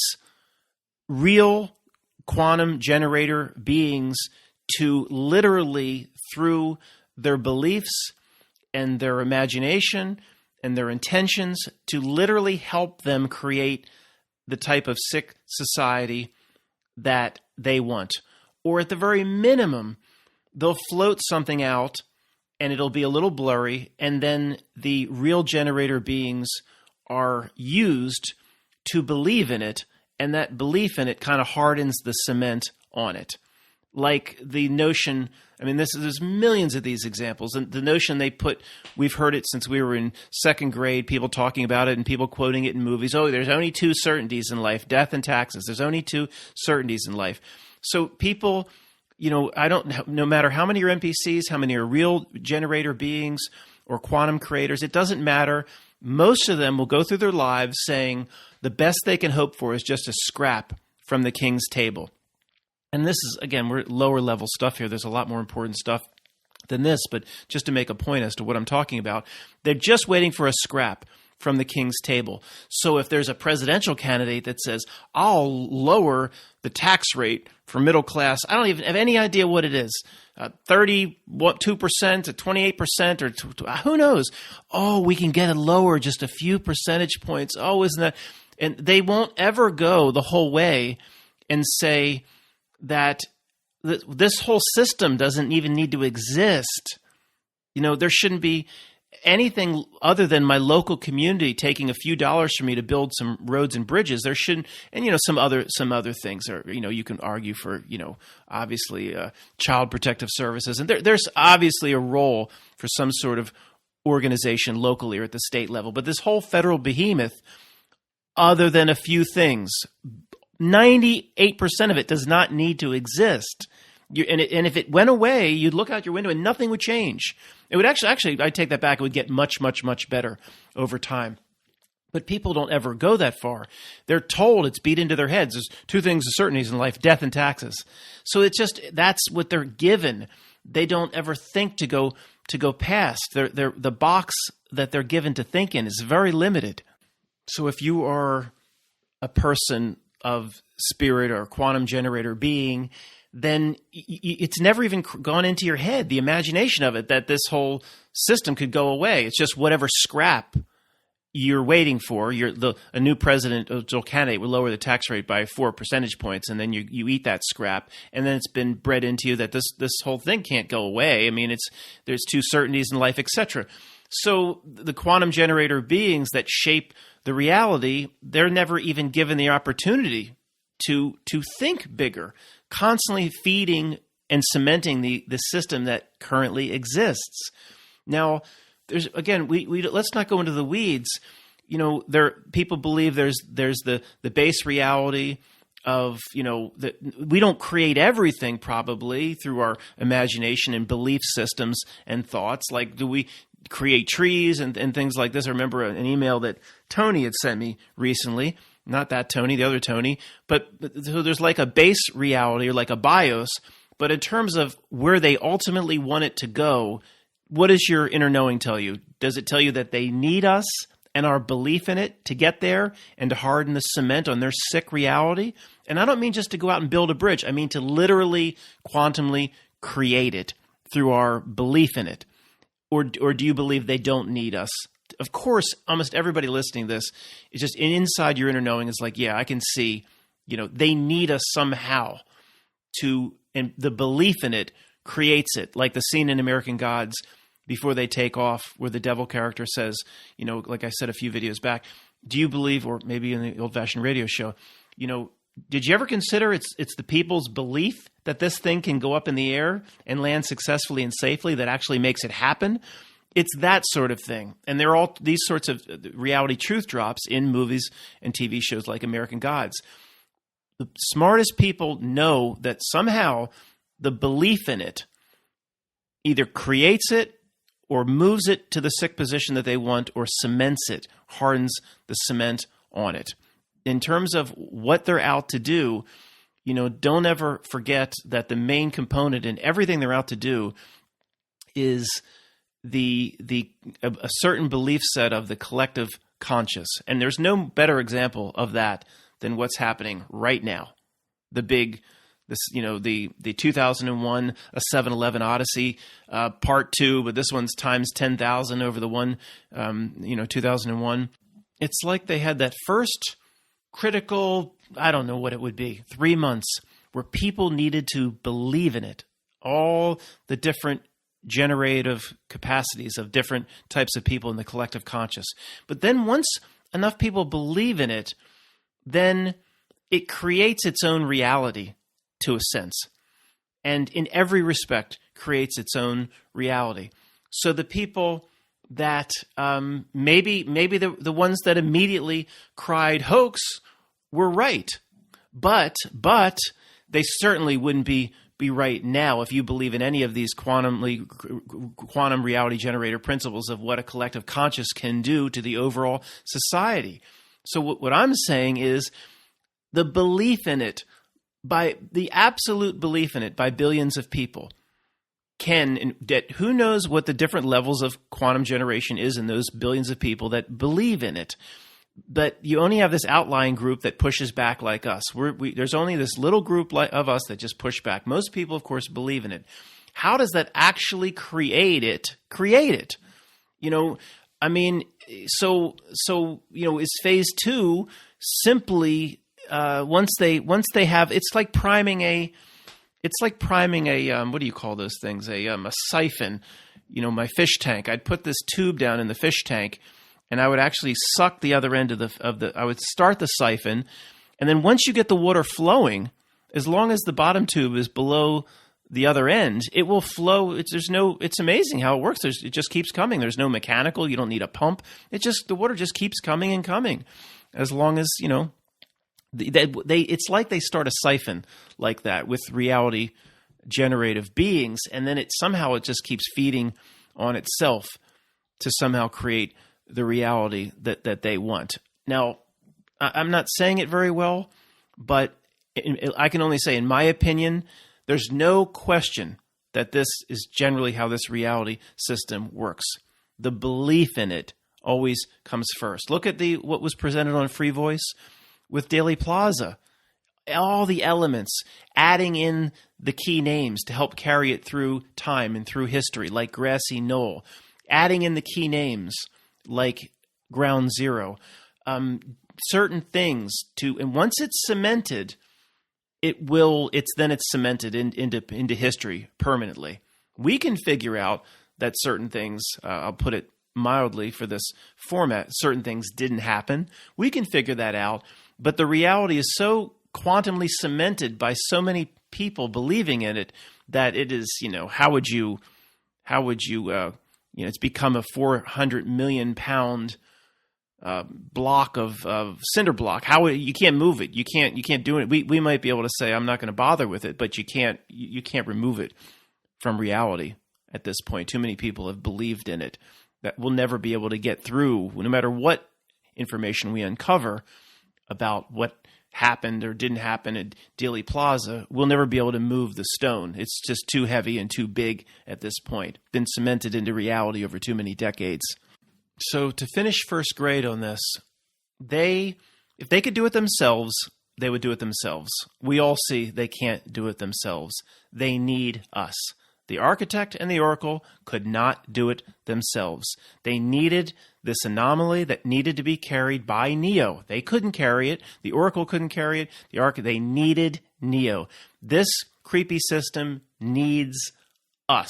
real quantum generator beings to literally, through their beliefs and their imagination and their intentions, to literally help them create the type of sick society that they want. Or at the very minimum, they'll float something out and it'll be a little blurry, and then the real generator beings are used to believe in it, and that belief in it kind of hardens the cement on it. Like the notion, I mean, there's millions of these examples, and the notion we've heard it since we were in second grade, people talking about it and people quoting it in movies. Oh, there's only two certainties in life, death and taxes. There's only two certainties in life. So people, no matter how many are NPCs, how many are real generator beings or quantum creators, it doesn't matter. Most of them will go through their lives saying the best they can hope for is just a scrap from the king's table. And this is, again, we're lower level stuff here. There's a lot more important stuff than this, but just to make a point as to what I'm talking about, they're just waiting for a scrap from the king's table. So if there's a presidential candidate that says, I'll lower the tax rate for middle class, I don't even have any idea what it is, 2% to 28% or who knows? Oh, we can get it lower just a few percentage points. Oh, isn't that? And they won't ever go the whole way and say that this whole system doesn't even need to exist. There shouldn't be anything other than my local community taking a few dollars from me to build some roads and bridges. There shouldn't, and some other things are, you can argue for, obviously child protective services, and there's obviously a role for some sort of organization locally or at the state level. But this whole federal behemoth, other than a few things, 98% of it does not need to exist. And if it went away, you'd look out your window and nothing would change. It would actually, I take that back, it would get much, much, much better over time. But people don't ever go that far. They're told, it's beat into their heads. There's two things of certainties in life, death and taxes. So that's what they're given. They don't ever think to go past. The box that they're given to think in is very limited. So if you are a person of spirit or quantum generator being, then it's never even gone into your head, the imagination of it, that this whole system could go away. It's just whatever scrap you're waiting for. A new presidential candidate will lower the tax rate by 4 percentage points, and then you eat that scrap, and then it's been bred into you that this whole thing can't go away. I mean, there's two certainties in life, etc. So the quantum generator beings that shape the reality, they're never even given the opportunity to think bigger, constantly feeding and cementing the system that currently exists. Now, there's, again, we let's not go into the weeds. People believe there's the base reality of, that we don't create everything probably through our imagination and belief systems and thoughts. Like, do we create trees and things like this? I remember an email that Tony had sent me recently. Not that Tony, the other Tony. But so there's like a base reality or like a BIOS. But in terms of where they ultimately want it to go, what does your inner knowing tell you? Does it tell you that they need us and our belief in it to get there and to harden the cement on their sick reality? And I don't mean just to go out and build a bridge. I mean to literally, quantumly create it through our belief in it. Or do you believe they don't need us? Of course, almost everybody listening to this is just inside your inner knowing is like, yeah, I can see, they need us somehow and the belief in it creates it. Like the scene in American Gods before they take off where the devil character says, like I said a few videos back, do you believe, or maybe in the old-fashioned radio show, did you ever consider it's the people's belief that this thing can go up in the air and land successfully and safely that actually makes it happen? It's that sort of thing. And there are all these sorts of reality truth drops in movies and TV shows like American Gods. The smartest people know that somehow the belief in it either creates it or moves it to the sick position that they want or cements it, hardens the cement on it. In terms of what they're out to do, don't ever forget that the main component in everything they're out to do is a certain belief set of the collective conscious. And there's no better example of that than what's happening right now. The 2001 A 7-Eleven Odyssey Part 2, but this one's times 10,000 over the one 2001. It's like they had that first critical, I don't know what it would be, 3 months where people needed to believe in it. All the different generative capacities of different types of people in the collective conscious. But then once enough people believe in it, then it creates its own reality to a sense. And in every respect creates its own reality. So the people that maybe the ones that immediately cried hoax were right, but they certainly wouldn't be right now if you believe in any of these quantum reality generator principles of what a collective conscious can do to the overall society. So what I'm saying is the belief in it, by the absolute belief in it by billions of people, who knows what the different levels of quantum generation is in those billions of people that believe in it. But you only have this outlying group that pushes back like us. There's only this little group of us that just push back. Most people, of course, believe in it. How does that actually create it? I mean, so is phase 2 simply once they have, it's like priming a what do you call those things? A siphon. My fish tank. I'd put this tube down in the fish tank, and I would actually suck the other end I would start the siphon, and then once you get the water flowing, as long as the bottom tube is below the other end, it will flow. It's amazing how it works. It just keeps coming. There's no mechanical. You don't need a pump. The water just keeps coming and coming, as long as it's like they start a siphon like that with reality generative beings, and then it just keeps feeding on itself to somehow create the reality that they want. Now, I'm not saying it very well, but I can only say, in my opinion, there's no question that this is generally how this reality system works. The belief in it always comes first. Look at what was presented on Free Voice with Daily Plaza. All the elements, adding in the key names to help carry it through time and through history, like Grassy Knoll, adding in the key names like Ground Zero, certain things and once it's cemented, it's cemented into history permanently. We can figure out that certain things, I'll put it mildly for this format, certain things didn't happen. We can figure that out, but the reality is so quantumly cemented by so many people believing in it that it is, how would you it's become a 400 million pound block of cinder block. You can't move it. You can't do it. We might be able to say, I'm not going to bother with it, but you can't remove it from reality at this point. Too many people have believed in it that we'll never be able to get through, no matter what information we uncover about what happened or didn't happen at Dealey Plaza. We'll never be able to move the stone. It's just too heavy and too big at this point. Been cemented into reality over too many decades. So to finish first grade on this, if they could do it themselves, they would do it themselves. We all see they can't do it themselves. They need us. The architect and the oracle could not do it themselves. They needed this anomaly that needed to be carried by Neo. They couldn't carry it. The oracle couldn't carry it. They needed Neo. This creepy system needs us.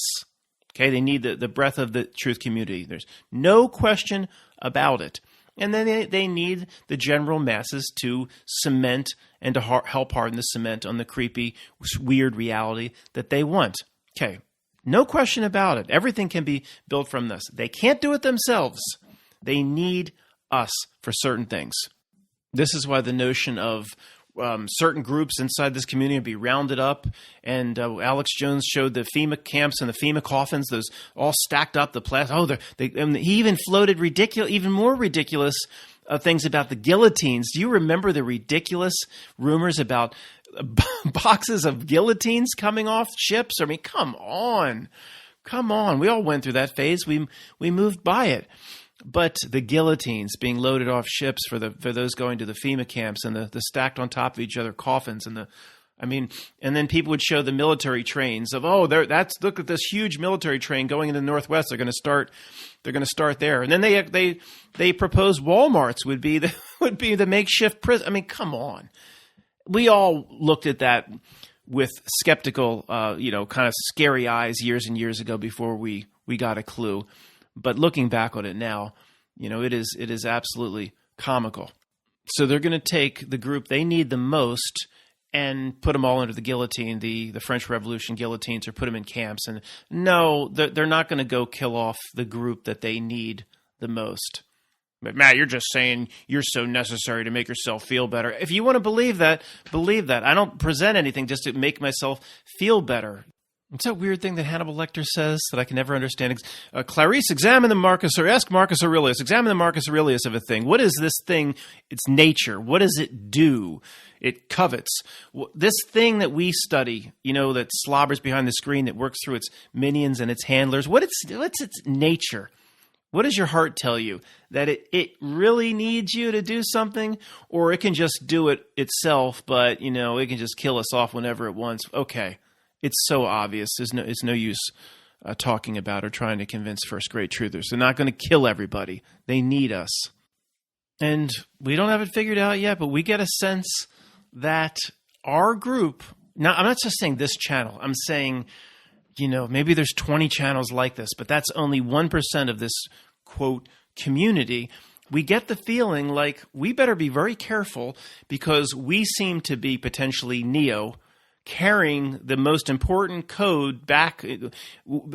Okay, they need the breath of the truth community. There's no question about it. And then they need the general masses to cement and to help harden the cement on the creepy, weird reality that they want. Okay, no question about it. Everything can be built from this. They can't do it themselves. They need us for certain things. This is why the notion of certain groups inside this community be rounded up, and Alex Jones showed the FEMA camps and the FEMA coffins, those all stacked up. He even floated even more ridiculous things about the guillotines. Do you remember the ridiculous rumors about boxes of guillotines coming off ships? I mean, come on. We all went through that phase. We moved by it. But the guillotines being loaded off ships for those going to the FEMA camps, and the stacked on top of each other coffins, and then people would show the military trains of, look at this huge military train going into the Northwest. They're going to start there. And then they proposed Walmarts would be would be the makeshift prison. I mean, come on. We all looked at that with skeptical, kind of scary eyes years and years ago before we got a clue. But looking back on it now, it is absolutely comical. So they're going to take the group they need the most and put them all under the guillotine, the French Revolution guillotines, or put them in camps. And no, they're not going to go kill off the group that they need the most. But Matt, you're just saying you're so necessary to make yourself feel better. If you want to believe that, believe that. I don't present anything just to make myself feel better. It's that weird thing that Hannibal Lecter says that I can never understand. Clarice, ask Marcus Aurelius, examine the Marcus Aurelius of a thing. What is this thing? Its nature. What does it do? It covets. This thing that we study, that slobbers behind the screen, that works through its minions and its handlers. What's its nature? What does your heart tell you? That it really needs you to do something? Or it can just do it itself, but, it can just kill us off whenever it wants? Okay. It's so obvious. It's no use talking about or trying to convince first-grade truthers. They're not going to kill everybody. They need us. And we don't have it figured out yet, but we get a sense that our group – now, I'm not just saying this channel. I'm saying, maybe there's 20 channels like this, but that's only 1% of this, quote, community. We get the feeling like we better be very careful because we seem to be potentially Neo – carrying the most important code back,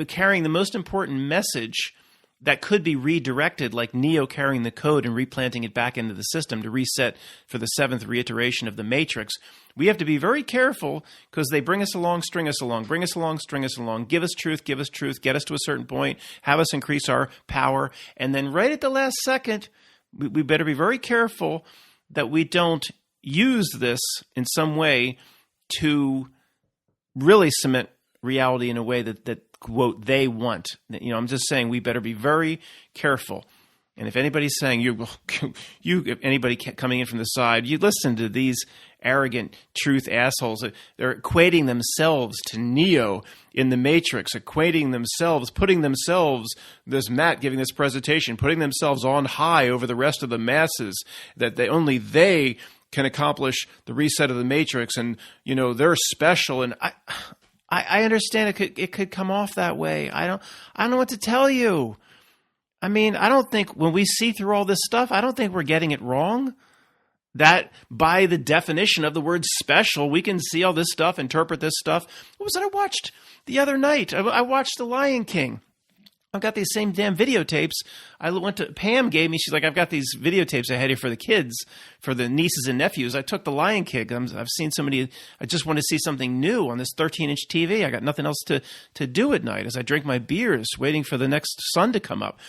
carrying the most important message that could be redirected, like Neo carrying the code and replanting it back into the system to reset for the seventh reiteration of the Matrix. We have to be very careful because they bring us along, string us along, bring us along, string us along, give us truth, get us to a certain point, have us increase our power, and then right at the last second, we better be very careful that we don't use this in some way to really cement reality in a way that quote, they want. I'm just saying we better be very careful. And if anybody's saying if anybody coming in from the side, you listen to these arrogant truth assholes. They're equating themselves to Neo in the Matrix, putting themselves, this Matt giving this presentation, putting themselves on high over the rest of the masses, that only they can accomplish the reset of the Matrix, and they're special. And I understand it could come off that way. I don't know what to tell you. I mean, I don't think when we see through all this stuff, I don't think we're getting it wrong. That by the definition of the word special, we can see all this stuff, interpret this stuff. What was it I watched the other night? I watched The Lion King. I've got these same damn videotapes. Pam gave me, she's like, I've got these videotapes I had here for the kids, for the nieces and nephews. I took The Lion King. I've seen so many, I just want to see something new on this 13-inch TV. I got nothing else to do at night as I drink my beers, waiting for the next sun to come up.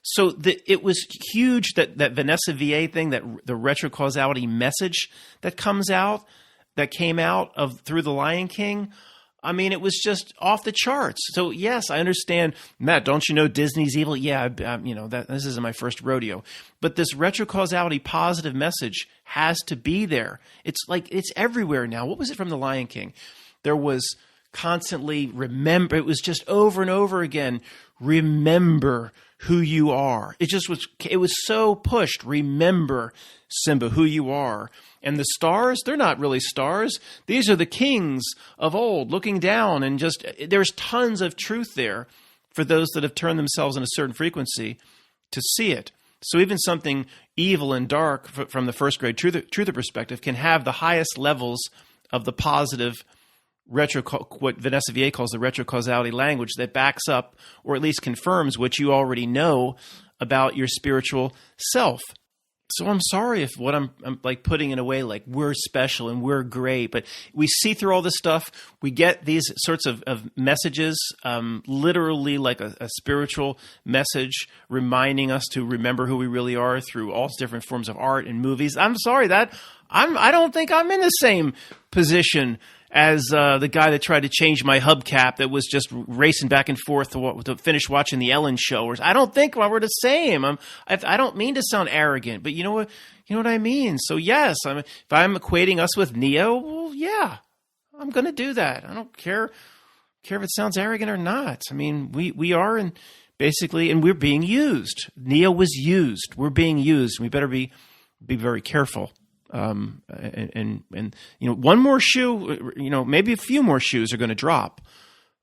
So it was huge that Vanessa VA thing, that the retrocausality message that came out through The Lion King. I mean, it was just off the charts. So yes, I understand, Matt. Don't you know Disney's evil? Yeah, that this isn't my first rodeo. But this retrocausality positive message has to be there. It's everywhere now. What was it from The Lion King? There was constantly remember. It was just over and over again. Remember who you are. It was so pushed. Remember, Simba, who you are. And the stars, they're not really stars. These are the kings of old looking down, and there's tons of truth there for those that have turned themselves in a certain frequency to see it. So even something evil and dark from the first grade truther perspective can have the highest levels of the positive what Vanessa VA calls the retrocausality language that backs up or at least confirms what you already know about your spiritual self. So I'm sorry if what I'm like putting in a way like we're special and we're great, but we see through all this stuff. We get these sorts of messages, literally like a spiritual message reminding us to remember who we really are through all different forms of art and movies. I'm sorry that I don't think I'm in the same position as the guy that tried to change my hubcap that was just racing back and forth to finish watching the Ellen show. I don't think we're the same. I don't mean to sound arrogant, but you know what I mean? So yes, if I'm equating us with Neo, well, yeah, I'm going to do that. I don't care if it sounds arrogant or not. I mean, we are and we're being used. Neo was used. We're being used. We better be be very careful. And one more shoe, maybe a few more shoes are going to drop.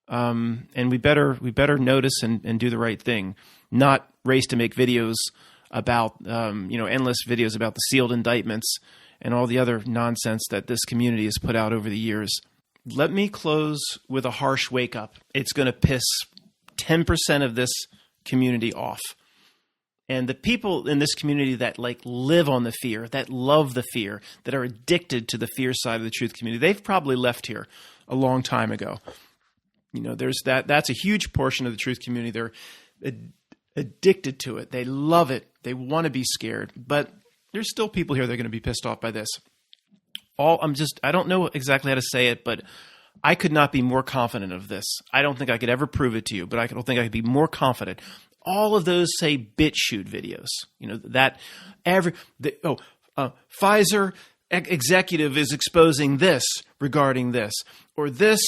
And we better notice and do the right thing, not race to make videos about, endless videos about the sealed indictments and all the other nonsense that this community has put out over the years. Let me close with a harsh wake up. It's going to piss 10% of this community off. And the people in this community that live on the fear, that love the fear, that are addicted to the fear side of the truth community, they've probably left here a long time ago. There's that's a huge portion of the truth community. They're addicted to it. They love it. They want to be scared. But there's still people here that are going to be pissed off by this. I don't know exactly how to say it, but I could not be more confident of this. I don't think I could ever prove it to you, but I don't think I could be more confident. All of those say BitChute videos. Pfizer executive is exposing this regarding this, or this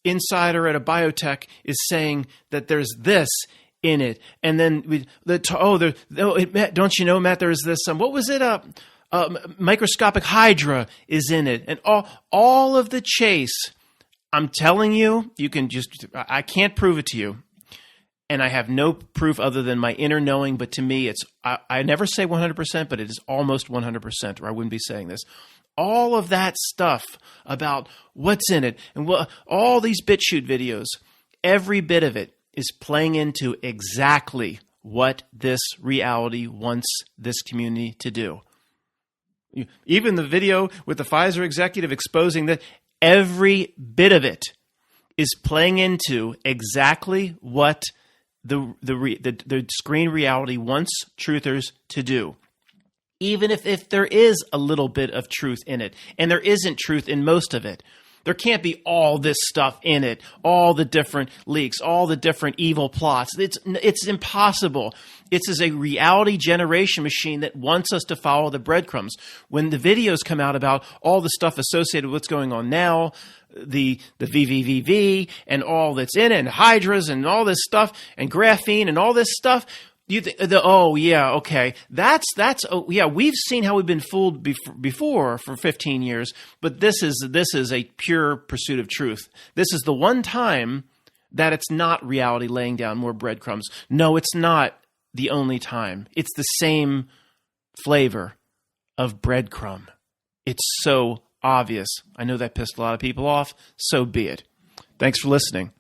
insider at a biotech is saying that there's this in it, and then don't you know, Matt? There's this. What was it? Microscopic hydra is in it, and all of the chase. I'm telling you, I can't prove it to you, and I have no proof other than my inner knowing. But to me, I never say 100%, but it is almost 100%, or I wouldn't be saying this. All of that stuff about what's in it, and all these BitChute videos, every bit of it is playing into exactly what this reality wants this community to do. Even the video with the Pfizer executive exposing that, every bit of it is playing into exactly what the screen reality wants truthers to do. Even if there is a little bit of truth in it, and there isn't truth in most of it. There can't be all this stuff in it, all the different leaks, all the different evil plots. It's impossible. It's as a reality generation machine that wants us to follow the breadcrumbs. When the videos come out about all the stuff associated with what's going on now, the VVVV and all that's in it, and hydras and all this stuff, and graphene and all this stuff, you think, okay. We've seen how we've been fooled before for 15 years, but this is a pure pursuit of truth. This is the one time that it's not reality laying down more breadcrumbs. No, it's not the only time. It's the same flavor of breadcrumb. It's so obvious. I know that pissed a lot of people off. So be it. Thanks for listening.